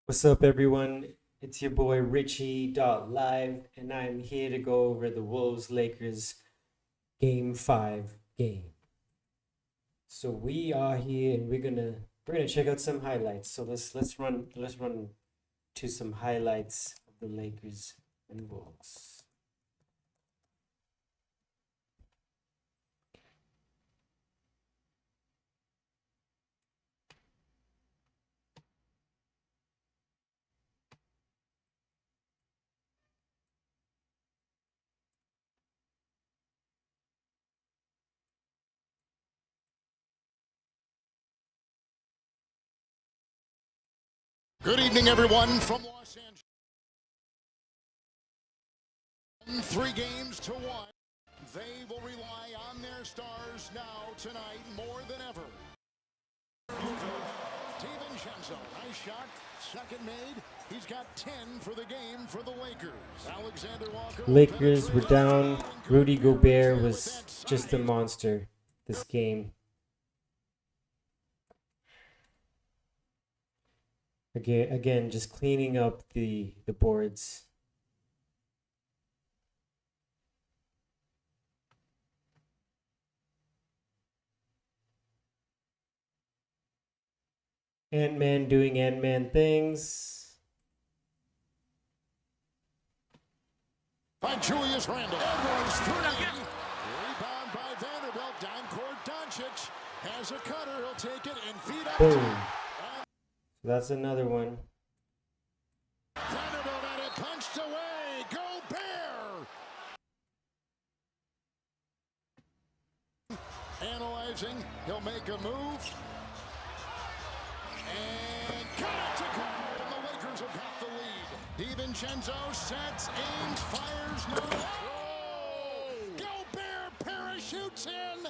What's up, everyone? It's your boy Richie.live, and I'm here to go over the Wolves Lakers Game 5 game. So we are here and we're gonna check out some highlights. So let's run to some highlights of the Lakers and Wolves. Good evening, everyone, from Los Angeles. 3-1. They will rely on their stars now tonight more than ever. DiVincenzo, nice shot, second made. He's got 10 for the game for the Lakers. Alexander Walker. Lakers were down. Rudy Gobert was just a monster this game. Again, just cleaning up the boards. Ant-Man doing Ant-Man things. By Julius Randle. Edwards through again. Rebound by Vanderbilt. Down court, Doncic has a cutter. He'll take it and feed up. Boom. So that's another one. Vanderbilt had it punched away. Go Bear! Analyzing. He'll make a move. And got it to go. And the Lakers have got the lead. DiVincenzo sets, aims, fires, no. Oh! Go Bear parachutes in.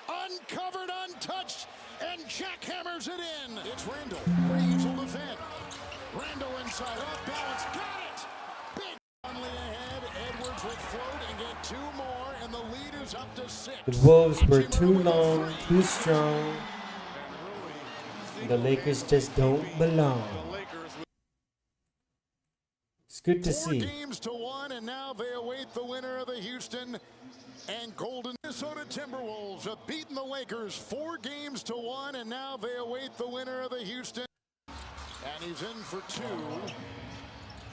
Uncovered, untouched, and jackhammers it in. It's Randle. Reeves will defend. Randle inside, off balance, got it! Big lead ahead. Edwards will float and get two more, and the lead is up to 6. The Wolves were too long, too strong. The Lakers just don't belong. It's good to see. 4-1, and now they await the winner of the Houston and Golden Minnesota Timberwolves have beaten the Lakers 4-1, and now they await the winner of the Houston. And he's in for 2.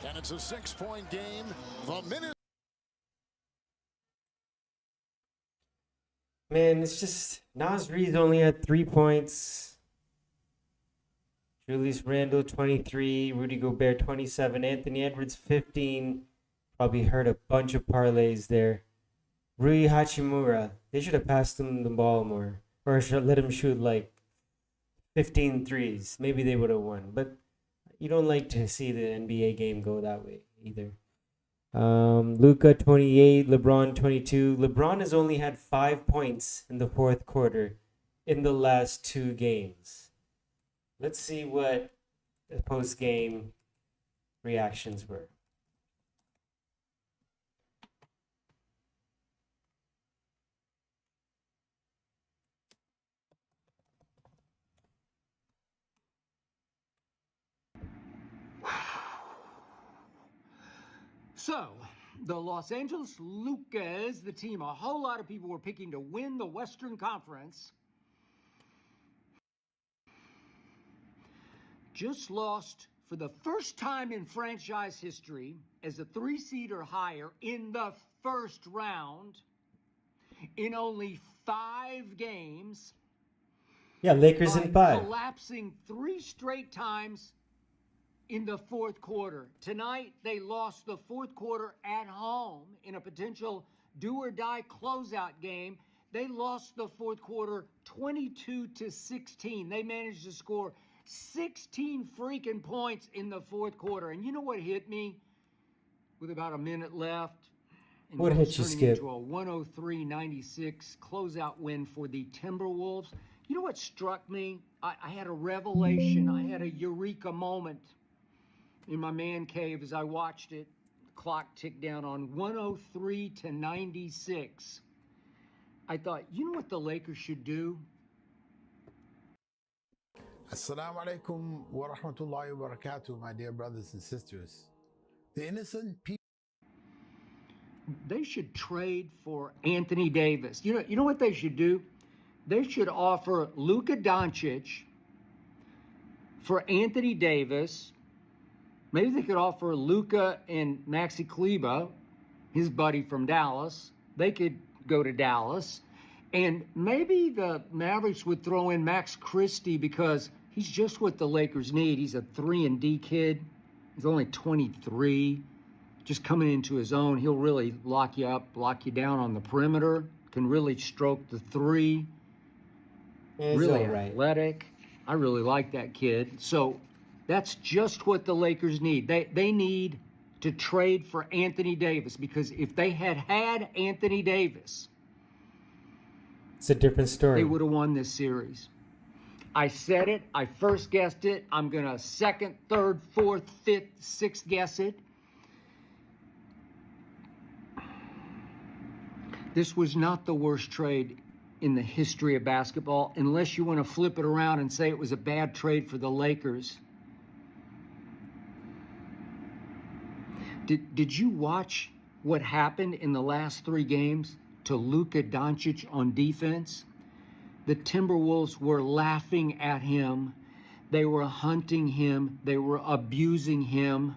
And it's a 6-point game. The minute. Man, it's just Nas Reed only had 3 points. Julius Randle 23, Rudy Gobert 27, Anthony Edwards 15. Probably heard a bunch of parlays there. Rui Hachimura, they should have passed him the ball more, or should let him shoot like 15 threes. Maybe they would have won, but you don't like to see the NBA game go that way either. Luka 28, LeBron 22. LeBron has only had 5 points in the fourth quarter in the last 2 games. Let's see what the post-game reactions were. So, the Los Angeles Lucas, the team a whole lot of people were picking to win the Western Conference, just lost for the first time in franchise history as a 3-seed or higher in the first round in only 5 games. Yeah, Lakers in 5. Collapsing 3 straight times in the fourth quarter. Tonight, they lost the fourth quarter at home in a potential do-or-die closeout game. They lost the fourth quarter 22-16. They managed to score 16 freaking points in the fourth quarter. And you know what hit me with about a minute left? And what hit you, Skip? Into a 103-96 closeout win for the Timberwolves. You know what struck me? I had a revelation. I had a eureka moment in my man cave as I watched it. The clock ticked down on 103-96. I thought, you know what the Lakers should do? Assalamu alaikum wa rahmatullahi wa barakatuh, my dear brothers and sisters. The innocent people. They should trade for Anthony Davis. You know what they should do? They should offer Luka Doncic for Anthony Davis. Maybe they could offer Luka and Maxi Kleba, his buddy from Dallas. They could go to Dallas. And maybe the Mavericks would throw in Max Christie because he's just what the Lakers need. He's a 3-and-D kid. He's only 23. Just coming into his own. He'll really lock you up, lock you down on the perimeter. Can really stroke the three. He's Really all right. athletic. I really like that kid. So that's just what the Lakers need. They need to trade for Anthony Davis, because if they had Anthony Davis, It's a different story. they would have won this series. I said it. I first guessed it. I'm going to second, third, fourth, fifth, sixth guess it. This was not the worst trade in the history of basketball, unless you want to flip it around and say it was a bad trade for the Lakers. Did you watch what happened in the last 3 games to Luka Doncic on defense? The Timberwolves were laughing at him. They were hunting him. They were abusing him.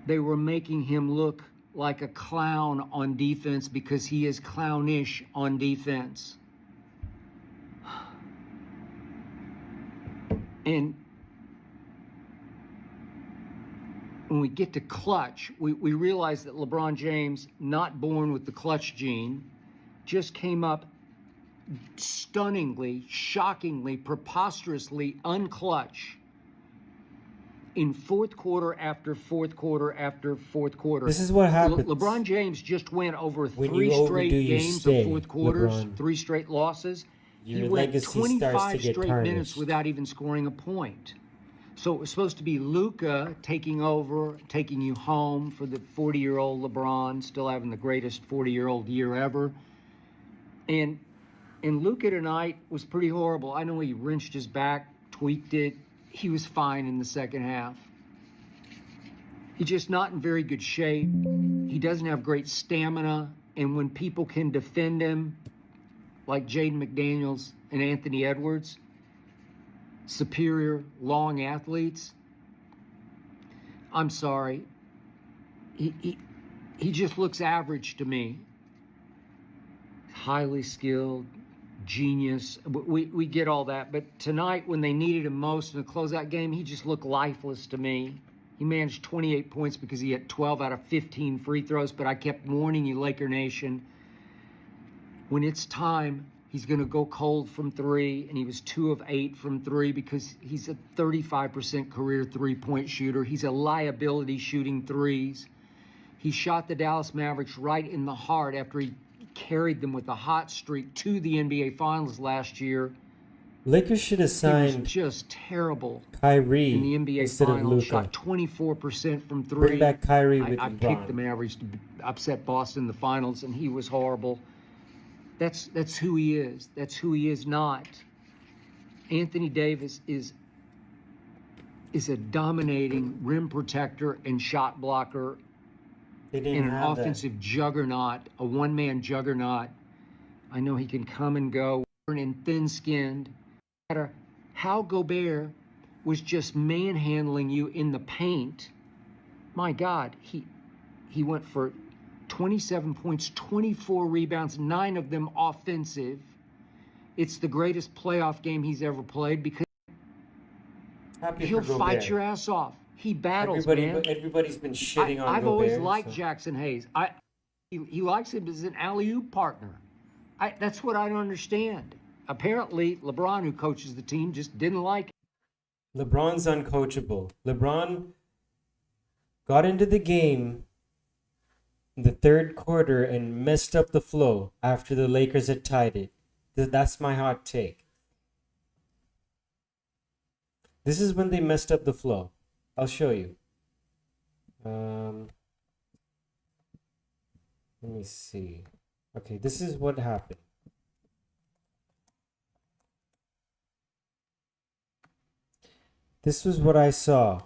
They were making him look like a clown on defense because he is clownish on defense. And when we get to clutch, we realize that LeBron James, not born with the clutch gene, just came up stunningly, shockingly, preposterously unclutch in fourth quarter after fourth quarter after fourth quarter. This is what happens. LeBron James just went over When 3 you straight overdo your games stay, of fourth quarters, LeBron. 3 straight losses. He Your went legacy 25 starts to get straight minutes tarnished. without even scoring a point. So it was supposed to be Luka taking over, taking you home for the 40-year-old LeBron, still having the greatest 40-year-old year ever. And Luka tonight was pretty horrible. I know he wrenched his back, tweaked it. He was fine in the second half. He's just not in very good shape. He doesn't have great stamina. And when people can defend him, like Jaden McDaniels and Anthony Edwards, superior, long athletes, I'm sorry. He just looks average to me. Highly skilled, genius. We get all that. But tonight, when they needed him most in a closeout game, he just looked lifeless to me. He managed 28 points because he had 12 out of 15 free throws. But I kept warning you, Laker Nation, when it's time, he's going to go cold from 3, and he was 2 of 8 from 3 because he's a 35% career three-point shooter. He's a liability shooting threes. He shot the Dallas Mavericks right in the heart after he carried them with a hot streak to the NBA Finals last year. Lakers should have He was signed just terrible Kyrie in the NBA instead of Finals. Luka. Shot 24% from 3. Bring back Kyrie with I LeBron. picked the Mavericks to upset Boston in the finals, and he was horrible. That's who he is. That's who he is not. Anthony Davis is a dominating rim protector and shot blocker They didn't and an have that. offensive juggernaut, a one-man juggernaut. I know he can come and go, and thin-skinned. No matter how Gobert was just manhandling you in the paint, my God, he went for 27 points, 24 rebounds, 9 of them offensive. It's the greatest playoff game he's ever played because Happy he'll for fight Gobert. your ass off. He battles, man. Everybody's been shitting on I've Gobert. always liked so- Jackson Hayes. He likes him as an alley-oop partner. That's what I don't understand. Apparently, LeBron, who coaches the team, just didn't like it. LeBron's uncoachable. LeBron got into the game in the third quarter and messed up the flow after the Lakers had tied it. That's my hot take. This is when they messed up the flow. I'll show you. Let me see. Okay, this is what happened. This was what I saw.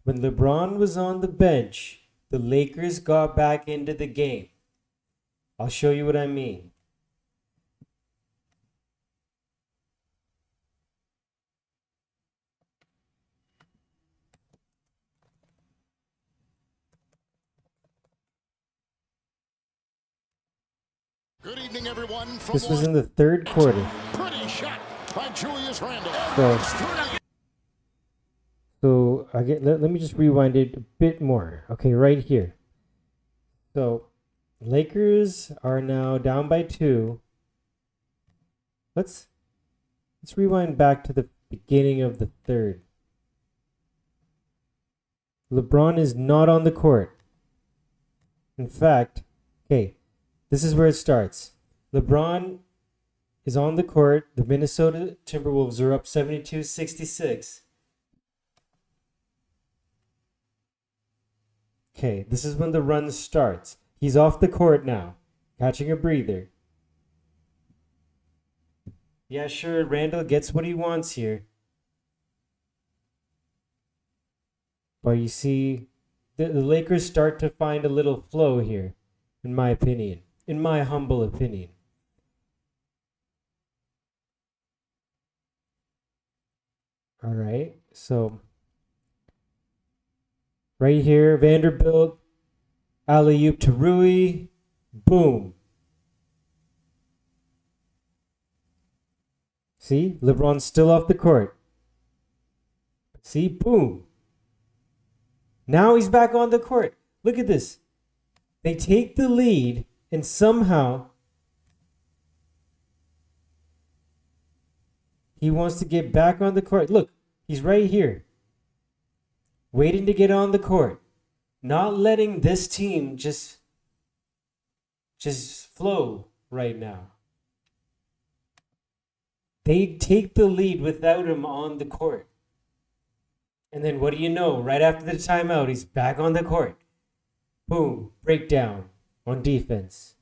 When LeBron was on the bench, the Lakers got back into the game. I'll show you what I mean. Good evening, everyone. From This was in the third quarter. pretty shot by Julius Randle. So let me just rewind it a bit more. Okay, right here. So Lakers are now down by 2. Let's rewind back to the beginning of the third. LeBron is not on the court. In fact, okay, this is where it starts. LeBron is on the court. The Minnesota Timberwolves are up 72-66. Okay, this is when the run starts. He's off the court now, catching a breather. Yeah, sure, Randall gets what he wants here. But you see, the Lakers start to find a little flow here, in my opinion. In my humble opinion. All right, so right here, Vanderbilt, alley-oop to Rui, boom. See, LeBron's still off the court. See, boom. Now he's back on the court. Look at this. They take the lead and somehow he wants to get back on the court. Look, he's right here. Waiting to get on the court. Not letting this team just flow right now. They take the lead without him on the court. And then what do you know? Right after the timeout, he's back on the court. Boom. Breakdown on defense.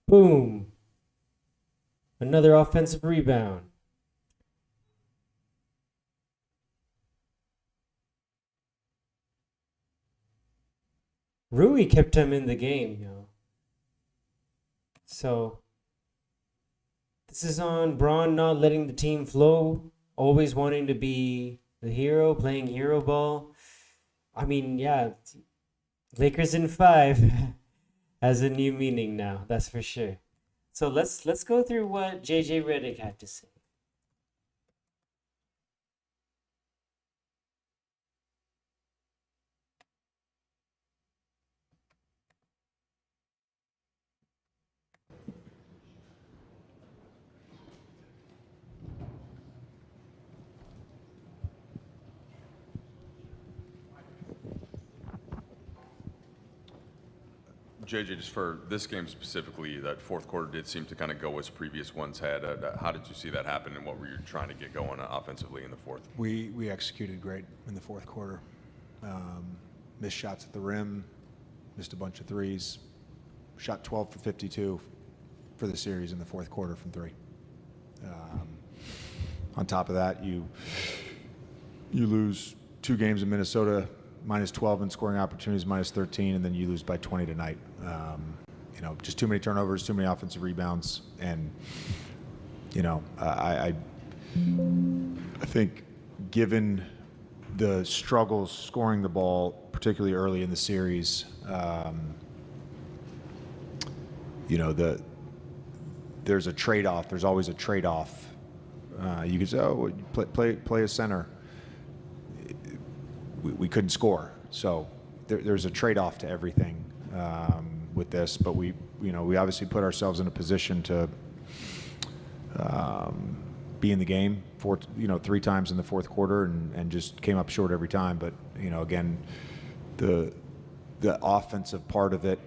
Boom. Another offensive rebound. Rui kept him in the game, So, this is on Braun not letting the team flow, always wanting to be the hero, playing hero ball. I mean, yeah, Lakers in 5 has a new meaning now, that's for sure. So let's go through what JJ Redick had to say. JJ, just for this game specifically, that fourth quarter did seem to kind of go as previous ones had. How did you see that happen, and what were you trying to get going offensively in the fourth? We executed great in the fourth quarter. Missed shots at the rim, missed a bunch of threes, shot 12 for 52 for the series in the fourth quarter from 3. On top of that, you lose 2 games in Minnesota, minus 12 in scoring opportunities, minus 13, and then you lose by 20 tonight. Just too many turnovers, too many offensive rebounds, and I think given the struggles scoring the ball, particularly early in the series, there's a trade-off. There's always a trade-off. You could say, "Oh, play a center." We couldn't score, so there's a trade-off to everything with this. But we obviously put ourselves in a position to be in the game 3 times in the fourth quarter, and just came up short every time. But again, the offensive part of it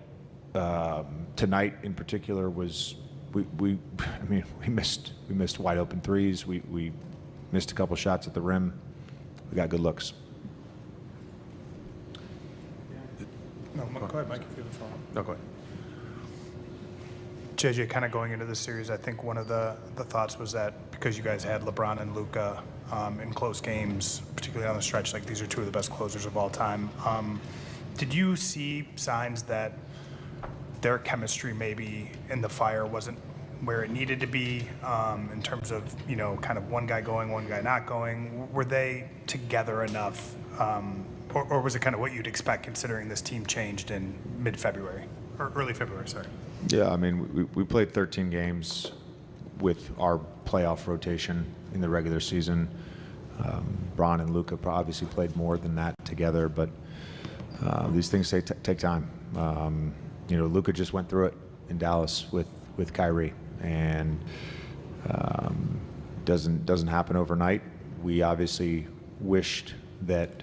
tonight in particular was we missed wide open threes. We missed a couple shots at the rim. We got good looks. No, go ahead, Mike, if you have a follow-up. No, go ahead. JJ, kind of going into this series, I think one of the thoughts was that because you guys had LeBron and Luka in close games, particularly on the stretch. Like, these are two of the best closers of all time. Did you see signs that their chemistry maybe in the fire wasn't where it needed to be in terms of, you know, kind of one guy going, one guy not going? Were they together enough? Or was it kind of what you'd expect considering this team changed in mid-February, or early February, sorry? Yeah, I mean, we played 13 games with our playoff rotation in the regular season. Bron and Luka obviously played more than that together, but these things take time. You know, Luka just went through it in Dallas with Kyrie, and doesn't happen overnight. We obviously wished that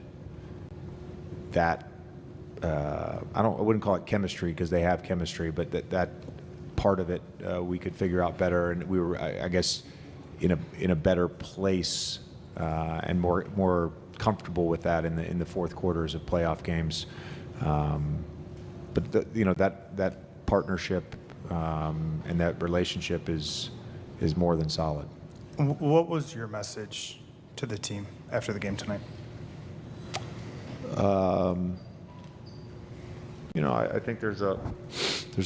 I wouldn't call it chemistry because they have chemistry, but that part of it we could figure out better, and we were, I guess, in a better place and more comfortable with that in the fourth quarters of playoff games. But you know, that partnership and that relationship is more than solid. What was your message to the team after the game tonight? You know, I think there's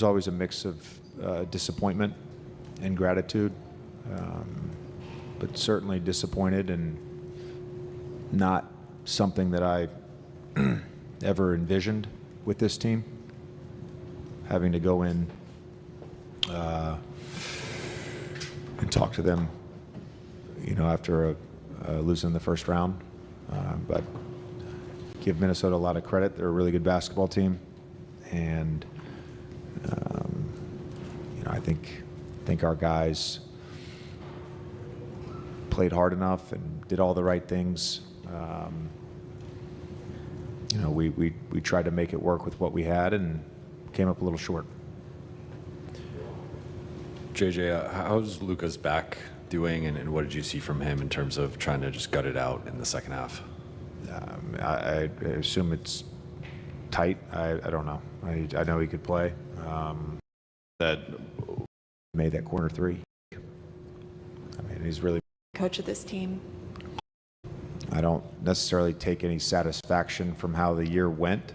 always a mix of disappointment and gratitude, but certainly disappointed, and not something that I ever envisioned with this team. Having to go in and talk to them, you know, after losing the first round, but give Minnesota a lot of credit. They're a really good basketball team, and you know, I think our guys played hard enough and did all the right things. You know, we tried to make it work with what we had and came up a little short. JJ, how's Luka's back doing, and what did you see from him in terms of trying to just gut it out in the second half? I assume it's tight. I don't know. I know he could play. That made that corner three. I mean, he's really coach of this team. I don't necessarily take any satisfaction from how the year went.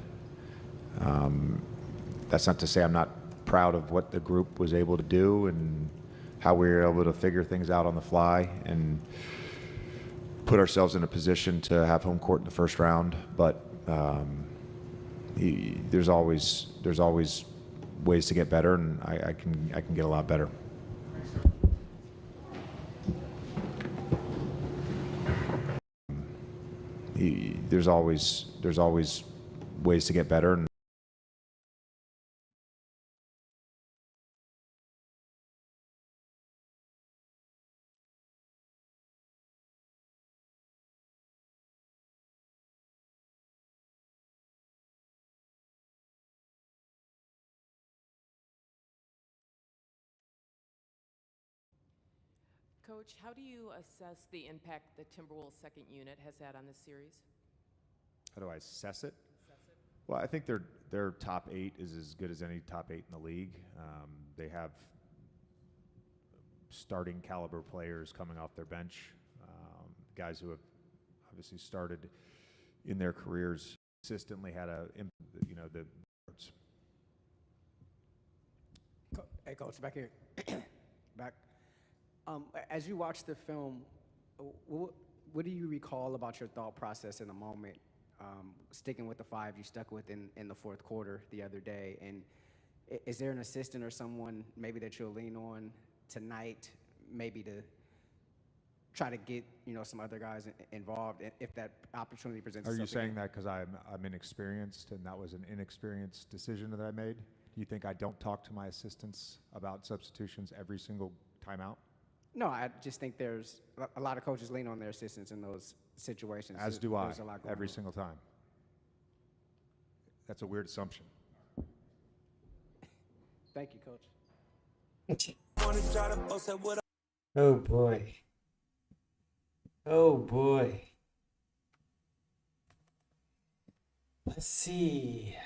That's not to say I'm not proud of what the group was able to do and how we were able to figure things out on the fly and put ourselves in a position to have home court in the first round. But there's always ways to get better, and I can get a lot better. There's always ways to get better. And Coach, how do you assess the impact the Timberwolves' second unit has had on this series? How do I assess it? Well, I think their top 8 is as good as any top 8 in the league. They have starting caliber players coming off their bench, guys who have obviously started in their careers, consistently had the. Hey, Coach, back here. Back. As you watch the film, what do you recall about your thought process in the moment? Sticking with the 5 you stuck with in the fourth quarter the other day, and is there an assistant or someone maybe that you'll lean on tonight, maybe to try to get some other guys involved if that opportunity presents itself? Are you saying that because I'm inexperienced and that was an inexperienced decision that I made? Do you think I don't talk to my assistants about substitutions every single timeout? No, I just think there's a lot of coaches lean on their assistants in those situations. As do I, There's a lot going every on. single time. That's a weird assumption. Thank you, Coach. Oh boy. Oh boy. Let's see.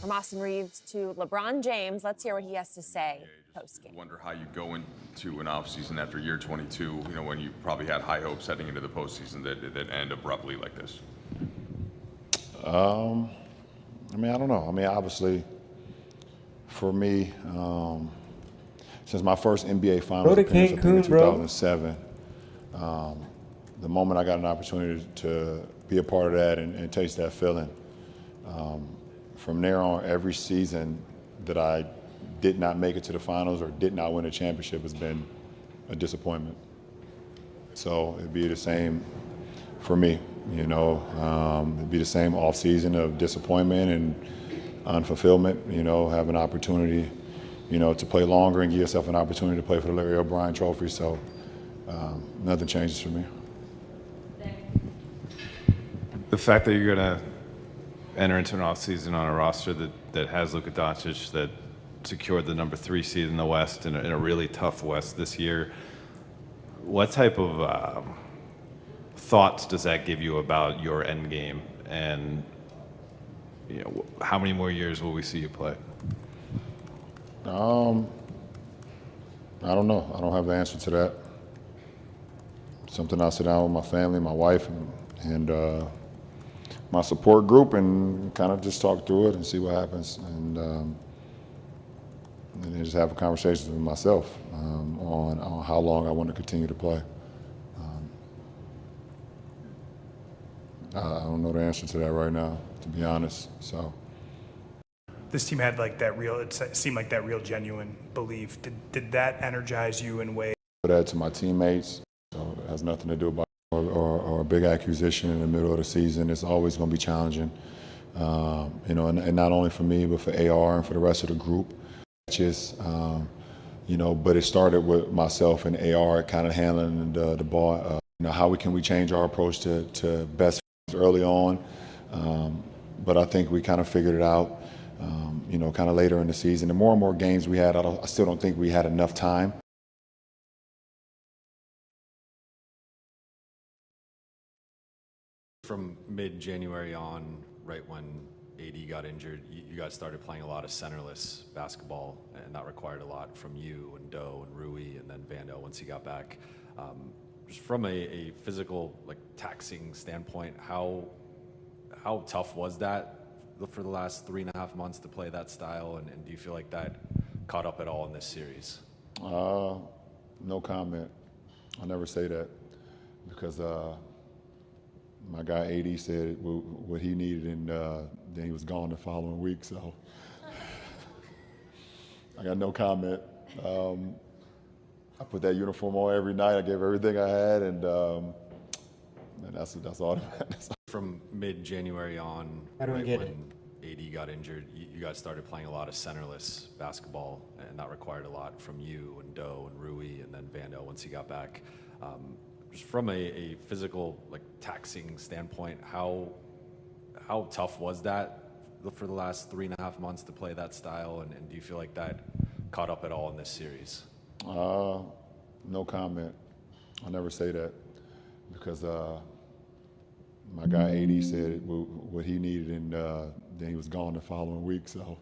from Austin Reeves to LeBron James. Let's hear what he has to say post-game. Wonder how you go into an offseason after year 22, when you probably had high hopes heading into the postseason that end abruptly like this. I don't know. Obviously, for me, since my first NBA Finals appearance, I think in 2007, the moment I got an opportunity to be a part of that and taste that feeling, from there on, every season that I did not make it to the finals or did not win a championship has been a disappointment. So it'd be the same for me, it'd be the same off season of disappointment and unfulfillment, have an opportunity, to play longer and give yourself an opportunity to play for the Larry O'Brien Trophy. So nothing changes for me. The fact that you're going to enter into an offseason on a roster that has Luka Doncic, that secured the number 3 seed in the West in a really tough West this year, what type of thoughts does that give you about your end game, and how many more years will we see you play? I don't know. I don't have the answer to that. Something I sit down with my family, my wife, and my support group, and kind of just talk through it and see what happens, and then just have a conversation with myself on how long I want to continue to play. I don't know the answer to that right now, to be honest. So This team had it seemed like that real genuine belief. Did that energize you in ways? That to my teammates, so it has nothing to do about or a big acquisition in the middle of the season. It's always going to be challenging, and not only for me, but for AR and for the rest of the group. But it started with myself and AR kind of handling the ball. How can we change our approach to best early on? But I think we kind of figured it out, kind of later in the season. The more and more games we had, I still don't think we had enough time. From mid-January on, right when AD got injured, you guys started playing a lot of centerless basketball, and that required a lot from you and Doe and Rui and then Vando once he got back. Just from a physical, taxing standpoint, how tough was that for the last 3.5 months to play that style, and do you feel like that caught up at all in this series? No comment. I'll never say that because my guy AD said what he needed, and then he was gone the following week. So I got no comment. I put that uniform on every night. I gave everything I had, and that's all that matters. From mid-January on, How do we get it? when AD got injured, you guys started playing a lot of centerless basketball, and that required a lot from you and Doe and Rui and then Vando once he got back. Just from a physical, taxing standpoint, how tough was that for the last 3.5 months to play that style, and do you feel like that caught up at all in this series? No comment. I'll never say that because my guy AD said what he needed, and then he was gone the following week. So.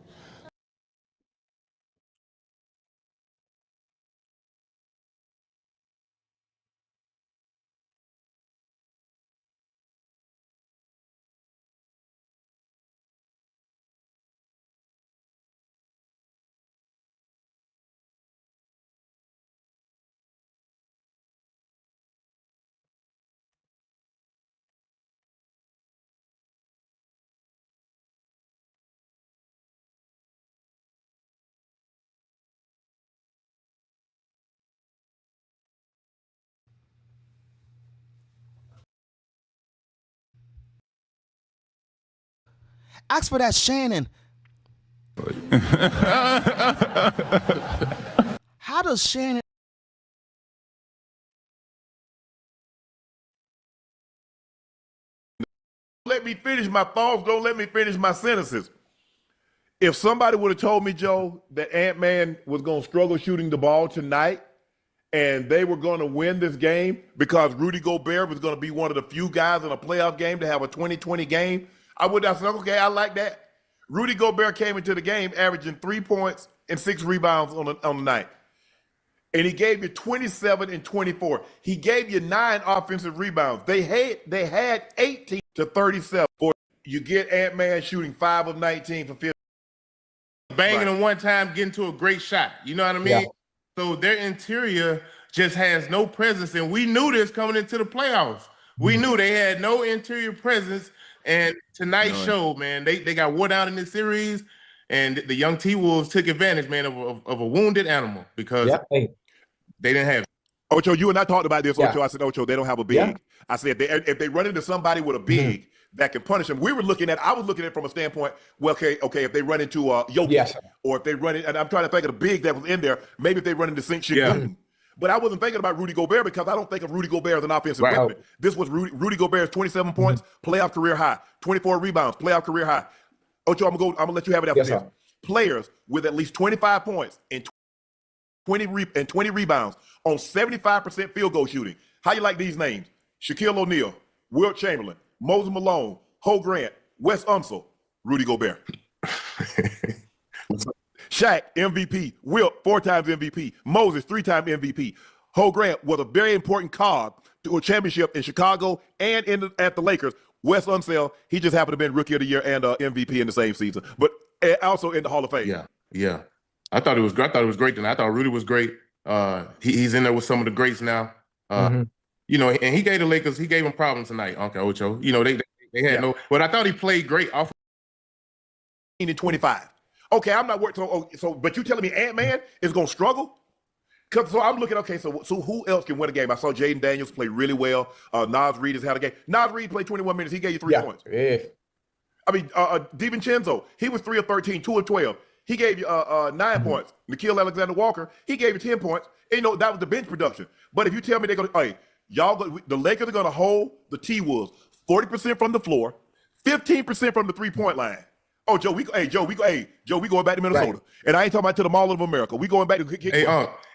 Ask for that Shannon. How does Shannon? Let me finish my thoughts. Don't let me finish my sentences. If somebody would have told me, Joe, that Ant-Man was going to struggle shooting the ball tonight and they were going to win this game because Rudy Gobert was going to be one of the few guys in a playoff game to have a 20-20 game, I would have said, okay, I like that. Rudy Gobert came into the game averaging 3 points and 6 rebounds on the night. And he gave you 27 and 24. He gave you 9 offensive rebounds. They had 18 to 37. You get Ant-Man shooting 5 of 19 for 50. Banging him one time, getting to a great shot. You know what I mean? Yeah. So their interior just has no presence. And we knew this coming into the playoffs. We knew they had no interior presence. And tonight showed, man, they got wore down in this series. And the young T-Wolves took advantage, man, of a wounded animal because they didn't have it. Ocho, you and I talked about this, Yeah. Ocho. I said, Ocho, they don't have a big. Yeah. I said, if they run into somebody with a big that can punish them, I was looking at it from a standpoint, well, okay, if they run into Jokic, or if they run in, and I'm trying to think of the big that was in there, maybe if they run into Saint Shagun. But I wasn't thinking about Rudy Gobert because I don't think of Rudy Gobert as an offensive weapon. This was Rudy Gobert's 27 points, playoff career high, 24 rebounds, playoff career high. Ocho, I'm gonna let you have it after this. Players with at least 25 points and 20 rebounds on 75% field goal shooting. How you like these names? Shaquille O'Neal, Wilt Chamberlain, Moses Malone, Ho Grant, Wes Unseld, Rudy Gobert. Shaq, MVP. Wilt, 4 times MVP. Moses, 3-time MVP. Ho Grant was a very important card to a championship in Chicago and at the Lakers. Wes Unseld, he just happened to be Rookie of the Year and MVP in the same season, but also in the Hall of Fame. Yeah. I thought it was great. Tonight. I thought Rudy was great. He's in there with some of the greats now. You know, and he gave the Lakers, he gave them problems tonight, Uncle Ocho. You know, they had no, but I thought he played great off 25. Okay, I'm not worried. So, but you telling me Ant-Man is going to struggle? So I'm looking, okay, so who else can win a game? I saw Jaden Daniels play really well. Nas Reed has had a game. Nas Reed played 21 minutes. He gave you 3 points. I mean, DiVincenzo, he was 3 of 13, 2 of 12. He gave you 9 points. Nikhil Alexander-Walker, he gave you 10 points. And, you know, that was the bench production. But if you tell me they're going to, the Lakers are going to hold the T-Wolves 40% from the floor, 15% from the three-point line. Oh, Joe, we going back to Minnesota. And I ain't talking about to the Mall of America. We going back to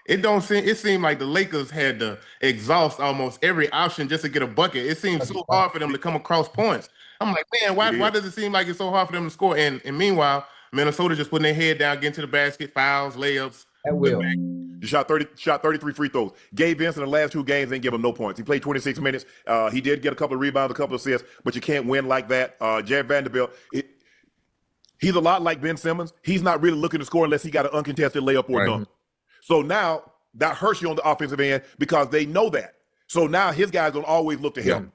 it seemed like the Lakers had to exhaust almost every option just to get a bucket. It seems so hard for them to come across points. I'm like, man, why does it seem like it's so hard for them to score? And meanwhile, Minnesota just putting their head down, getting to the basket, fouls, layups. At will. He shot 33 free throws. Gabe Vincent in the last 2 games didn't give him no points. He played 26 minutes. He did get a couple of rebounds, a couple of assists, but you can't win like that. Jared Vanderbilt, he's a lot like Ben Simmons. He's not really looking to score unless he got an uncontested layup or a dunk. So now that hurts you on the offensive end because they know that. So now his guys gonna always look to him.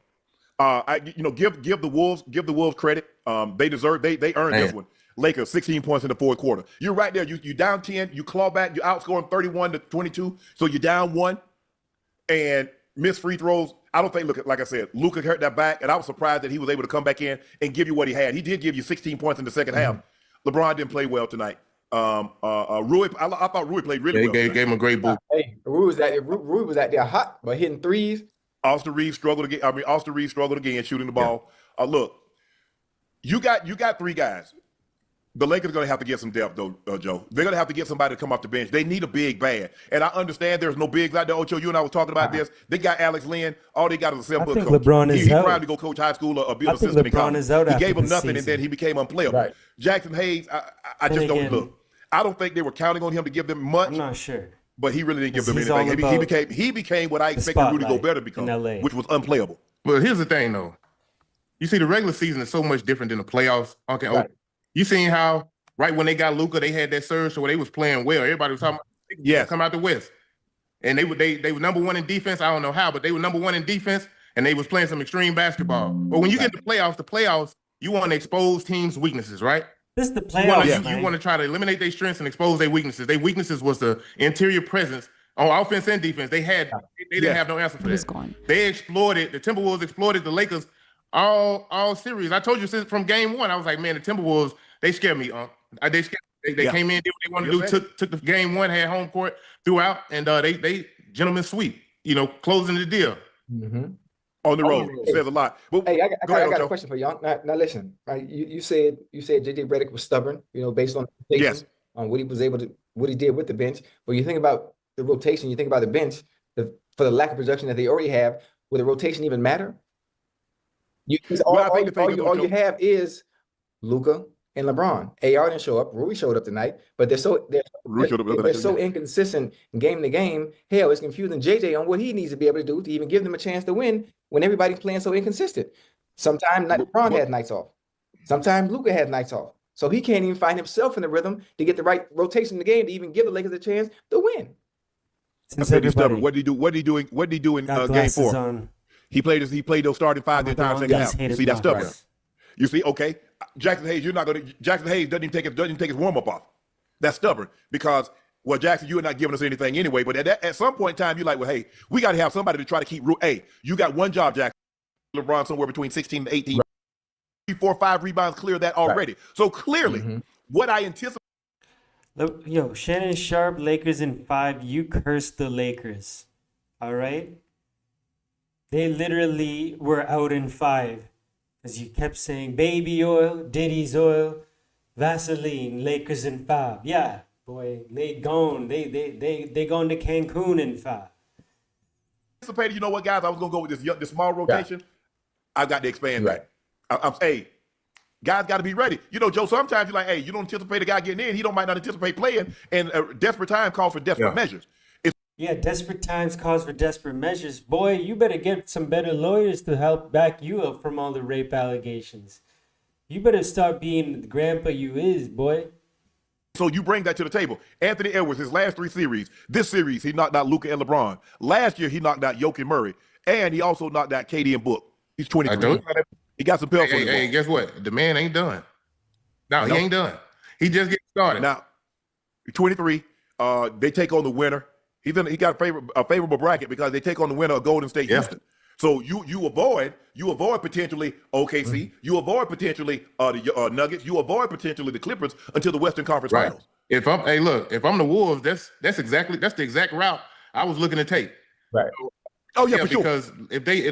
Give the Wolves credit. They earned this one. Lakers 16 points in the fourth quarter. You're right there. You down 10. You claw back. You outscore them 31-22. So you're down 1 and miss free throws. I don't think. Look, like I said, Luka hurt that back, and I was surprised that he was able to come back in and give you what he had. He did give you 16 points in the second half. LeBron didn't play well tonight. Rui, I thought Rui played really well. Gave him a great boot. Rui was out there hot, but hitting threes. Austin Reeves struggled again shooting the ball. Look, you got 3 guys. The Lakers are going to have to get some depth, though, Joe. They're going to have to get somebody to come off the bench. They need a big bad. And I understand there's no bigs out there. Ocho, you and I was talking about this. They got Alex Lynn. All they got is a 7-foot coach. LeBron is he out. tried to go coach high school or be an I think assistant in LeBron college. is out He after gave him this nothing, season. and then he became unplayable. Right. Jackson Hayes, I just don't look. I don't think they were counting on him to give them much. I'm not sure. But he really didn't give them He's anything. all He became what I expected Rudy Gobert to become, which was unplayable. But here's the thing, though. You see, the regular season is so much different than the playoffs. Okay, you seen how right when they got Luka, they had that surge where they was playing well. Everybody was talking about come out the West. And they were number 1 in defense. I don't know how, but they were number 1 in defense, and they was playing some extreme basketball. But when you get to the playoffs, you want to expose teams' weaknesses, right? This is the playoffs. You want to try to eliminate their strengths and expose their weaknesses. Their weaknesses was the interior presence on offense and defense. They didn't have no answer for that. The Timberwolves exploited the Lakers all series. I told you since from game 1, I was like, man, the Timberwolves, they scared me. They came in, did what they wanted to do, took the game 1, had home court throughout, and they gentleman sweep, closing the deal. On the road. Says a lot. Well, hey, I got a question for y'all. Now listen, right? You said JJ Redick was stubborn, based on what he did with the bench. But you think about the rotation, you think about the bench, for the lack of production that they already have, will the rotation even matter? All you have is Luka and LeBron. AR didn't show up. Rui showed up tonight, but they're so inconsistent game to game. Hell, it's confusing JJ on what he needs to be able to do to even give them a chance to win when everybody's playing so inconsistent. Sometimes LeBron had nights off. Sometimes Luka had nights off. So he can't even find himself in the rhythm to get the right rotation in the game to even give the Lakers a chance to win. What did he do? What did he do in game 4? He played those starting 5 the entire second half. You see, that's stubborn. Right. You see, okay, Jackson Hayes, Jackson Hayes doesn't even take his warm up off. That's stubborn because, well, Jackson, you're not giving us anything anyway. But at some point in time, you're like, well, hey, we got to have somebody to try to keep. Hey, you got one job, Jackson. LeBron somewhere between 16 and 18. Right. 3, 4, 5 rebounds clear that already. Right. So clearly, what I anticipate. Yo, Shannon Sharp, Lakers in 5. You cursed the Lakers. All right? They literally were out in 5. Because you kept saying baby oil, Diddy's oil, Vaseline, Lakers in 5. Yeah, boy, they gone. They gone to Cancun in 5. Anticipated, you know what, guys? I was gonna go with this small rotation. Yeah. I've got to expand that. Hey, guys got to be ready. You know, Joe, sometimes you're like, hey, you don't anticipate a guy getting in. He might not anticipate playing, and a desperate time calls for desperate measures. Yeah, desperate times cause for desperate measures. Boy, you better get some better lawyers to help back you up from all the rape allegations. You better start being the grandpa you is, boy. So you bring that to the table. Anthony Edwards, his last 3 series. This series, he knocked out Luka and LeBron. Last year, he knocked out Jokic and Murray. And he also knocked out KD and Book. He's 23. He got some pills. Hey, guess what? The man ain't done. No, he ain't done. He just getting started. Now, 23. They take on the winner. He got a favorable bracket because they take on the winner of Golden State Houston. So you avoid potentially OKC. You avoid potentially the Nuggets. You avoid potentially the Clippers until the Western Conference Finals. If I'm the Wolves, that's the exact route I was looking to take. Right. So, for sure. Because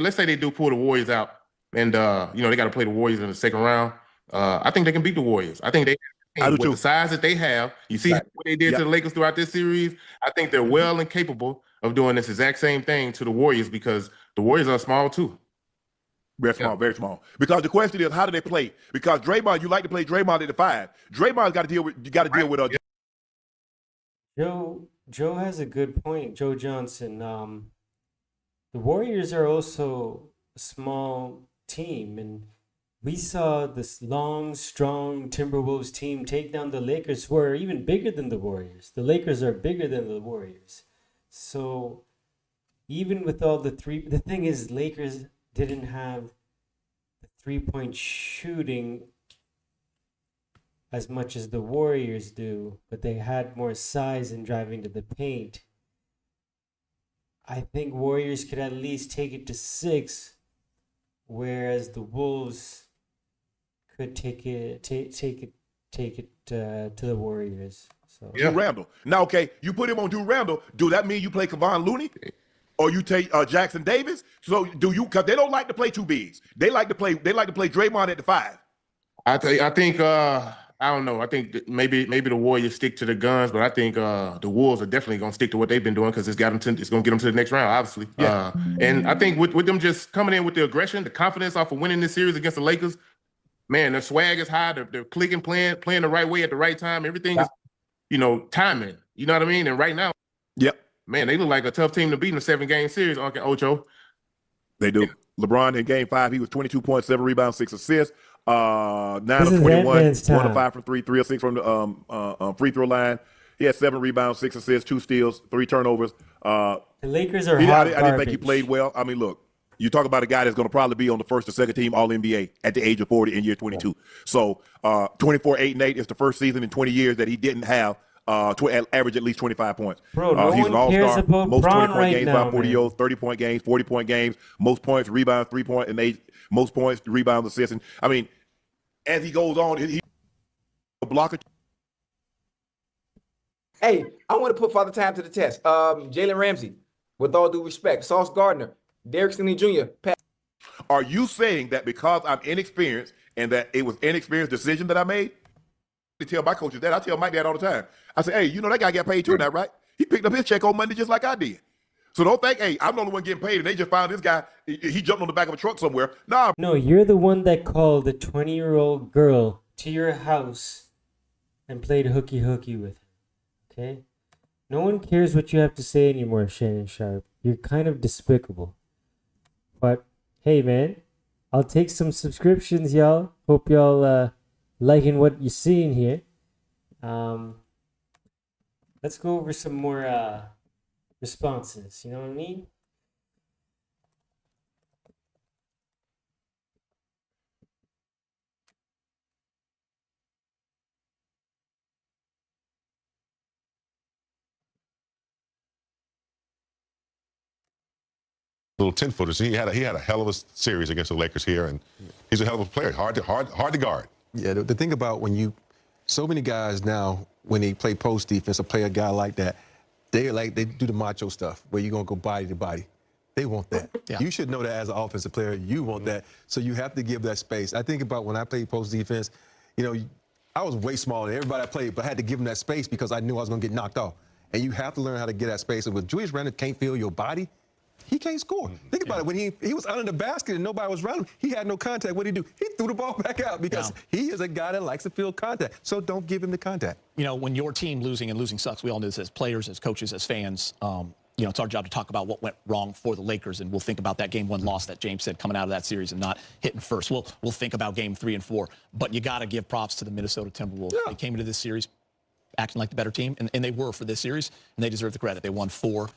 let's say they do pull the Warriors out, and they got to play the Warriors in the second round. I think they can beat the Warriors. I think they. With the size that they have, you see what they did to the Lakers throughout this series. I think they're well and capable of doing this exact same thing to the Warriors because the Warriors are small too. Very small, very small. Because the question is, how do they play? Because Draymond, you like to play Draymond at the 5. Draymond's got to deal with. You got to deal with. Joe has a good point. Joe Johnson. The Warriors are also a small team, and we saw this long, strong Timberwolves team take down the Lakers, who are even bigger than the Warriors. The Lakers are bigger than the Warriors. So even with all the thing is, Lakers didn't have the 3-point shooting as much as the Warriors do, but they had more size in driving to the paint. I think Warriors could at least take it to 6, whereas the Wolves could take it to the Warriors. So Randall. Now, okay, you put him on Drew Randall. Do that mean you play Kevon Looney, or you take Jackson Davis? So do you? Because they don't like to play 2 bigs. They like to play Draymond at the 5. I think I don't know. I think that maybe the Warriors stick to the guns, but I think the Wolves are definitely going to stick to what they've been doing because it's going to get them to the next round, obviously. Yeah. And I think with them just coming in with the aggression, the confidence off of winning this series against the Lakers. Man, their swag is high. They're clicking, playing the right way at the right time. Everything is, timing. You know what I mean? And right now, man, they look like a tough team to beat in a 7-game series, Uncle Ocho. They do. LeBron in Game 5, he was 22 points, 7 rebounds, 6 assists, 9 of 21, 1 of 5 from 3, 3 of 6 from the free throw line. He had 7 rebounds, 6 assists, 2 steals, 3 turnovers. The Lakers are hot I didn't think he played well. I mean, look. You talk about a guy that's going to probably be on the first or second team All-NBA at the age of 40 in year 22. So 24, 8, and 8 is the first season in 20 years that he didn't have average at least 25 points. Bro, he's an all-star. Most 20-point games by 40 years, 30-point games, 40-point games, most points, rebounds, 3-point, and most points, rebounds, assists. And, I mean, as he goes on, he's a blocker. Hey, I want to put Father Time to the test. Jalen Ramsey, with all due respect, Sauce Gardner, Derek Stingley Jr. Are you saying that because I'm inexperienced and that it was inexperienced decision that I made? I tell my coaches that. I tell Mike that all the time. I say, hey, that guy got paid too now, right? He picked up his check on Monday just like I did. So don't think, hey, I'm the only one getting paid and they just found this guy, he jumped on the back of a truck somewhere. Nah. No, you're the one that called the 20-year-old girl to your house and played hooky hooky with him. Okay? No one cares what you have to say anymore, Shannon Sharp. You're kind of despicable. But hey, man, I'll take some subscriptions, y'all. Hope y'all liking what you're seeing here. Let's go over some more responses. You know what I mean? Little 10-footers. He had a hell of a series against the Lakers here, and he's a hell of a player. Hard to guard. Yeah, the thing about so many guys now, when they play post defense or play a guy like that, they do the macho stuff where you're gonna go body to body. They want that. Yeah. You should know that as an offensive player, you want that. So you have to give that space. I think about when I played post defense, I was way smaller than everybody I played, but I had to give them that space because I knew I was gonna get knocked off. And you have to learn how to get that space. And when Julius Randle can't feel your body, he can't score. Think about it. When he was under the basket and nobody was around him, he had no contact. What did he do? He threw the ball back out because he is a guy that likes to feel contact. So don't give him the contact. When your team losing sucks, we all know this as players, as coaches, as fans. It's our job to talk about what went wrong for the Lakers, and we'll think about that game 1 loss that James said coming out of that series and not hitting first. We'll think about game 3 and 4, but you got to give props to the Minnesota Timberwolves. Yeah. They came into this series acting like the better team, and they were for this series, and they deserve the credit. They won 4-1.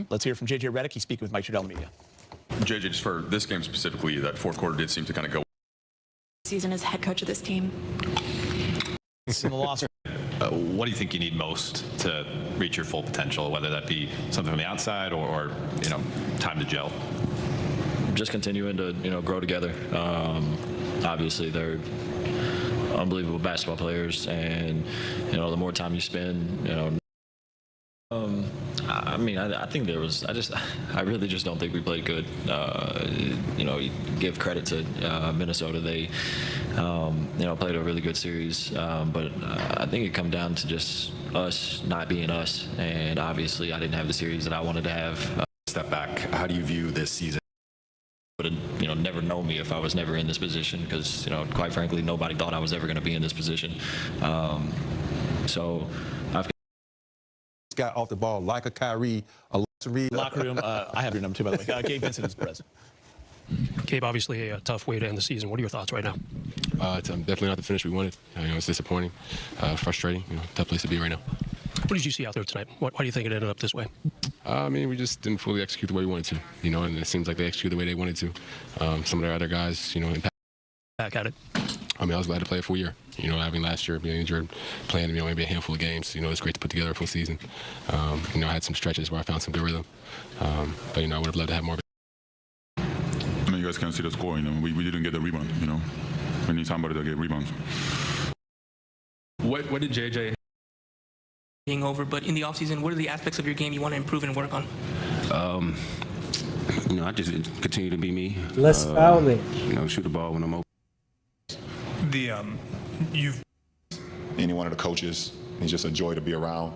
Let's hear from JJ Redick. He's speaking with Mike Trudell Media. JJ, just for this game specifically, that fourth quarter did seem to kind of go. Season as head coach of this team. In the loss. What do you think you need most to reach your full potential, whether that be something from the outside or time to gel? Just continuing to grow together. Obviously, they're unbelievable basketball players, and the more time you spend, I think there was. I really just don't think we played good. You give credit to Minnesota. They, played a really good series. But I think it come down to just us not being us. And obviously, I didn't have the series that I wanted to have. Step back. How do you view this season? Would have, never known me if I was never in this position, because quite frankly, nobody thought I was ever going to be in this position. So I've got off the ball like a Kyrie, a locker room. I have your number too, by the way. Gabe Vincent is present. Gabe, obviously a tough way to end the season. What are your thoughts right now? It's definitely not the finish we wanted. It's disappointing, frustrating. Tough place to be right now. What did you see out there tonight? Why do you think it ended up this way? We just didn't fully execute the way we wanted to. And it seems like they executed the way they wanted to. Some of their other guys, back at it. I was glad to play a full year. Having last year being injured, playing maybe a handful of games. It's great to put together a full season. I had some stretches where I found some good rhythm. But I would have loved to have more. You guys can see the score. We didn't get the rebound. We need somebody to get rebounds. What did JJ? Being over, but in the offseason, what are the aspects of your game you want to improve and work on? I just continue to be me. Less fouling. Shoot the ball when I'm open. Any one of the coaches, he's just a joy to be around.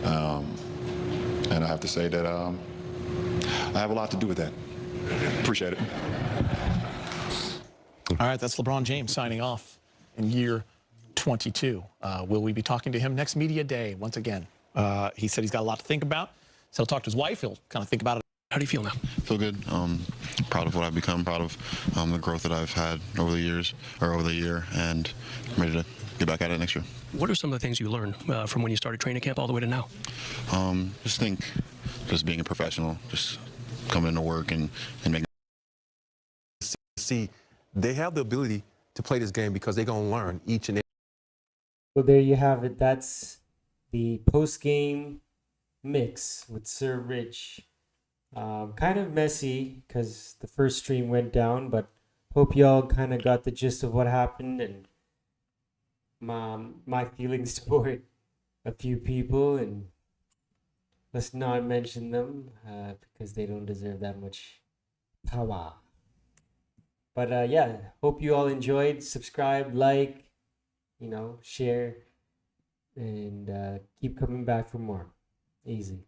And I have to say that I have a lot to do with that. Appreciate it. All right, that's LeBron James signing off in year 22. Will we be talking to him next media day once again? He said he's got a lot to think about. So he'll talk to his wife. He'll kind of think about it. How do you feel now? Feel good. Proud of what I've become. Proud of the growth that I've had over the years, or over the year, and I'm ready to get back at it next year. What are some of the things you learned from when you started training camp all the way to now? Just being a professional, just coming into work and making. See, they have the ability to play this game because they're going to learn each and every. Well, there you have it. That's the post-game mix with Sir Rich. Kind of messy because the first stream went down, but hope y'all kind of got the gist of what happened and my feelings toward a few people, and let's not mention them because they don't deserve that much power. But yeah, hope you all enjoyed. Subscribe, like, share, and keep coming back for more. Easy.